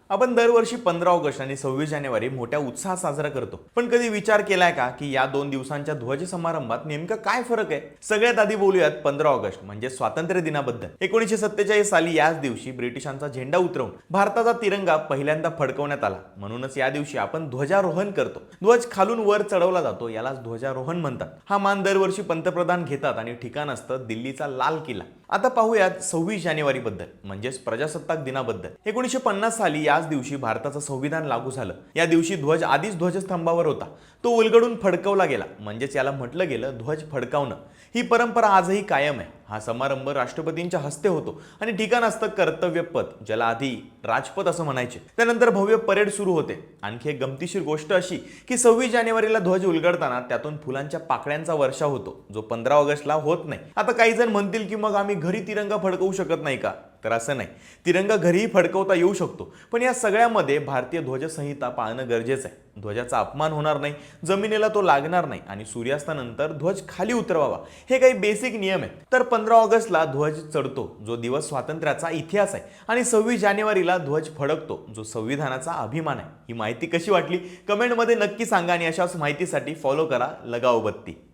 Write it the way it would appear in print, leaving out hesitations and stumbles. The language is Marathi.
आपण दरवर्षी 15 ऑगस्ट आणि 26 जानेवारी मोठ्या उत्साहात साजरा करतो, पण कधी विचार केलाय का की या दोन दिवसांच्या ध्वज समारंभात नेमका काय फरक आहे? सगळ्यात आधी बोलूयात 15 ऑगस्ट म्हणजे स्वातंत्र्य दिनाबद्दल. 1947 साली याच दिवशी ब्रिटिशांचा झेंडा उतरवून भारताचा तिरंगा पहिल्यांदा फडकवण्यात आला. म्हणूनच या दिवशी आपण ध्वजारोहण करतो. ध्वज खालून वर चढवला जातो, यालाच ध्वजारोहण म्हणतात. हा मान दरवर्षी पंतप्रधान घेतात आणि ठिकाण असतं दिल्लीचा लाल किल्ला. आता पाहूयात 26 जानेवारी बद्दल म्हणजेच प्रजासत्ताक दिनाबद्दल. 1950 साली याच दिवशी भारताचं संविधान लागू झालं. या दिवशी ध्वज आधीच ध्वजस्तंभावर होता, तो उलगडून फडकवला गेला, म्हणजेच याला म्हटलं गेलं ध्वज फडकावणं. ही परंपरा आजही कायम आहे. हा समारंभ राष्ट्रपतींच्या हस्ते होतो आणि ठिकाण असतं कर्तव्य पथ, ज्याला आधी राजपथ असं म्हणायचे. त्यानंतर भव्य परेड सुरू होते. आणखी एक गमतीशीर गोष्ट अशी की 26 जानेवारीला ध्वज उलगडताना त्यातून फुलांच्या पाकळ्यांचा वर्षाव होतो, जो 15 ऑगस्टला होत नाही. आता काही जण म्हणतील की मग आम्ही घरी तिरंगा फडकवू शकत नाही का? तर असं नाही, तिरंगा घरीही फडकवता येऊ शकतो, पण या सगळ्यामध्ये भारतीय ध्वजसंहिता पाळणं गरजेचं आहे. ध्वजाचा अपमान होणार नाही, जमिनीला तो लागणार नाही आणि सूर्यास्तानंतर ध्वज खाली उतरवावा, हे काही बेसिक नियम आहेत. तर 15 ऑगस्टला ध्वज चढतो, जो दिवस स्वातंत्र्याचा इतिहास आहे, आणि 26 जानेवारीला ध्वज फडकतो, जो संविधानाचा अभिमान आहे. ही माहिती कशी वाटली कमेंटमध्ये नक्की सांगा आणि अशाच माहितीसाठी फॉलो करा लगाव बत्ती.